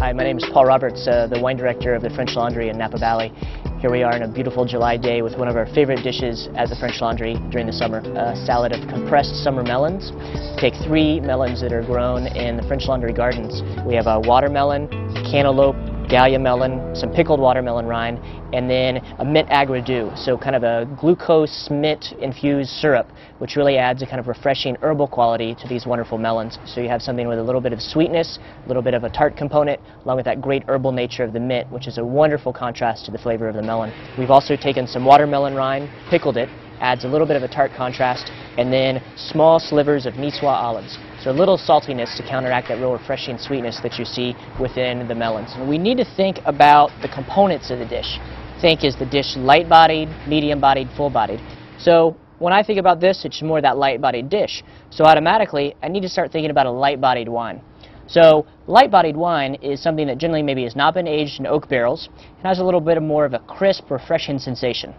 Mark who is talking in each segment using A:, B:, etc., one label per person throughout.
A: Hi, my name is Paul Roberts, the wine director of the French Laundry in Napa Valley. Here we are on a beautiful July day with one of our favorite dishes at the French Laundry during the summer, a salad of compressed summer melons. Take 3 melons that are grown in the French Laundry gardens. We have a watermelon, cantaloupe, Gallia melon, some pickled watermelon rind, and then a mint agri-doux, so kind of a glucose mint infused syrup, which really adds a kind of refreshing herbal quality to these wonderful melons. So you have something with a little bit of sweetness, a little bit of a tart component, along with that great herbal nature of the mint, which is a wonderful contrast to the flavor of the melon. We've also taken some watermelon rind, pickled it, adds a little bit of a tart contrast, and then small slivers of Niçoise olives. So a little saltiness to counteract that real refreshing sweetness that you see within the melons. And we need to think about the components of the dish. Think, is the dish light-bodied, medium-bodied, full-bodied? So when I think about this, it's more that light-bodied dish. So automatically, I need to start thinking about a light-bodied wine. So light-bodied wine is something that generally maybe has not been aged in oak barrels and has a little bit more of a crisp, refreshing sensation.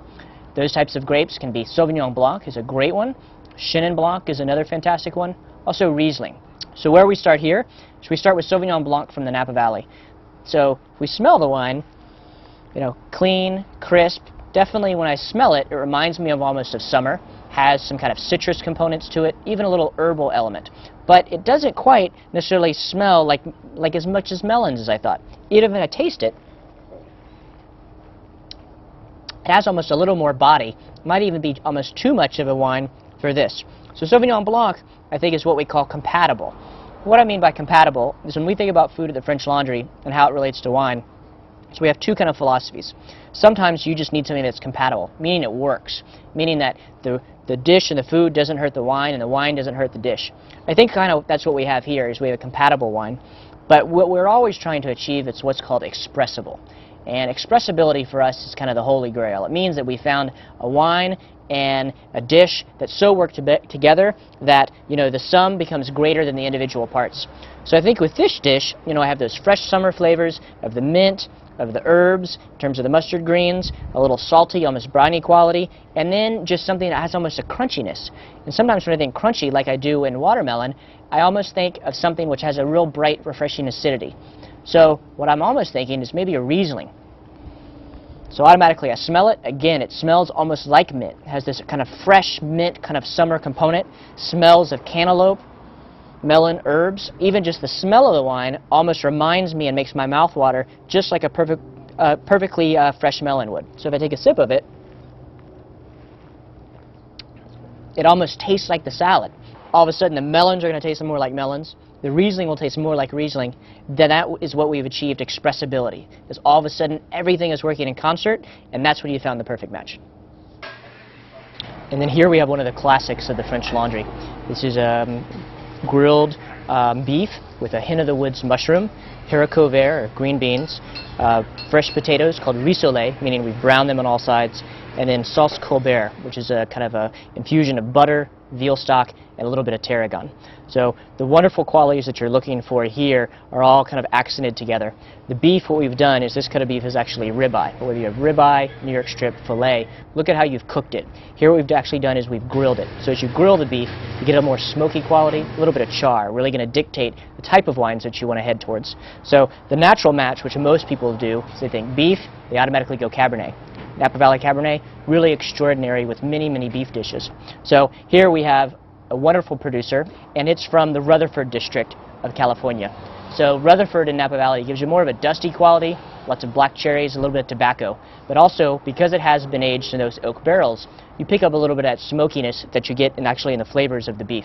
A: Those types of grapes can be Sauvignon Blanc is a great one. Chenin Blanc is another fantastic one. Also Riesling. So where we start here is we start with Sauvignon Blanc from the Napa Valley. So if we smell the wine, you know, clean, crisp. Definitely when I smell it, it reminds me of almost of summer. Has some kind of citrus components to it, even a little herbal element. But it doesn't quite necessarily smell like as much as melons as I thought. Even if I taste it, it has almost a little more body. Might even be almost too much of a wine for this. So Sauvignon Blanc, I think, is what we call compatible. What I mean by compatible is when we think about food at the French Laundry and how it relates to wine, so we have two kind of philosophies. Sometimes you just need something that's compatible, meaning it works, meaning that the dish and the food doesn't hurt the wine and the wine doesn't hurt the dish. I think kind of that's what we have here, is we have a compatible wine. But what we're always trying to achieve is what's called expressible. And expressibility for us is kind of the holy grail. It means that we found a wine and a dish that so work together that, you know, the sum becomes greater than the individual parts. So I think with this dish, you know, I have those fresh summer flavors of the mint, of the herbs, in terms of the mustard greens, a little salty, almost briny quality, and then just something that has almost a crunchiness. And sometimes when I think crunchy, like I do in watermelon, I almost think of something which has a real bright, refreshing acidity. So what I'm almost thinking is maybe a Riesling. So automatically I smell it. Again, it smells almost like mint. It has this kind of fresh mint, kind of summer component. Smells of cantaloupe, melon, herbs. Even just the smell of the wine almost reminds me and makes my mouth water just like a perfectly fresh melon would. So if I take a sip of it, it almost tastes like the salad. All of a sudden the melons are going to taste more like melons. The Riesling will taste more like Riesling. Then that is what we've achieved, expressibility. Because all of a sudden everything is working in concert, and that's when you found the perfect match. And then here we have one of the classics of the French Laundry. This is grilled beef with a hen-of-the-woods mushroom, haricot vert, or green beans, fresh potatoes called rissoles, meaning we brown them on all sides, and then sauce Colbert, which is a kind of a infusion of butter, veal stock, and a little bit of tarragon. So the wonderful qualities that you're looking for here are all kind of accented together. The beef, what we've done is this cut of beef is actually ribeye. But whether you have ribeye, New York strip, filet, look at how you've cooked it. Here what we've actually done is we've grilled it. So as you grill the beef, you get a more smoky quality, a little bit of char, really going to dictate the type of wines that you want to head towards. So the natural match, which most people do, is they think beef, they automatically go Cabernet. Napa Valley Cabernet, really extraordinary with many, many beef dishes. So here we have a wonderful producer, and it's from the Rutherford district of California. So Rutherford in Napa Valley gives you more of a dusty quality, lots of black cherries, a little bit of tobacco. But also, because it has been aged in those oak barrels, you pick up a little bit of that smokiness that you get actually in the flavors of the beef.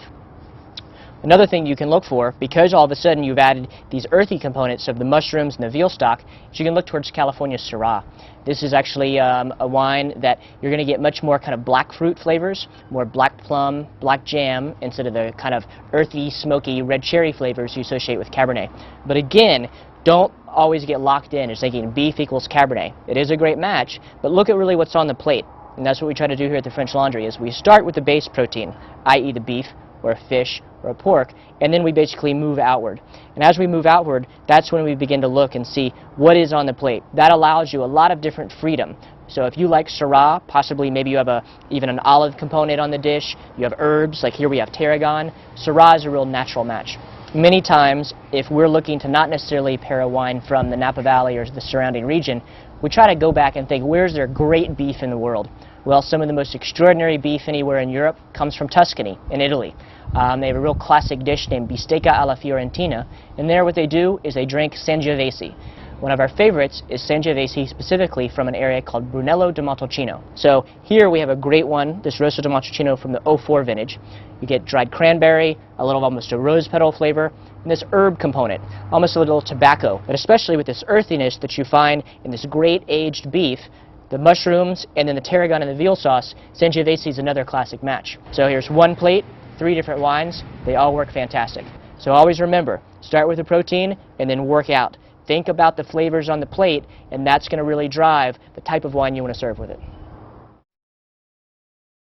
A: Another thing you can look for, because all of a sudden you've added these earthy components of the mushrooms and the veal stock, is you can look towards California Syrah. This is actually a wine that you're going to get much more kind of black fruit flavors, more black plum, black jam, instead of the kind of earthy, smoky, red cherry flavors you associate with Cabernet. But again, don't always get locked in as thinking beef equals Cabernet. It is a great match, but look at really what's on the plate. And that's what we try to do here at the French Laundry, is we start with the base protein, i.e. the beef, or a fish, or a pork, and then we basically move outward. And as we move outward, that's when we begin to look and see what is on the plate. That allows you a lot of different freedom. So if you like Syrah, possibly maybe you have even an olive component on the dish, you have herbs, like here we have tarragon. Syrah is a real natural match. Many times, if we're looking to not necessarily pair a wine from the Napa Valley or the surrounding region, we try to go back and think, where's there great beef in the world? Well, some of the most extraordinary beef anywhere in Europe comes from Tuscany, in Italy. They have a real classic dish named bistecca alla fiorentina, and there what they do is they drink Sangiovese. One of our favorites is Sangiovese specifically from an area called Brunello di Montalcino. So here we have a great one, this Rosso di Montalcino from the 04 vintage. You get dried cranberry, a little almost a rose petal flavor, and this herb component, almost a little tobacco, but especially with this earthiness that you find in this great aged beef, the mushrooms, and then the tarragon and the veal sauce. Sangiovese is another classic match. So here's one plate, 3 different wines, they all work fantastic. So always remember, start with the protein and then work out. Think about the flavors on the plate, and that's going to really drive the type of wine you want to serve with it.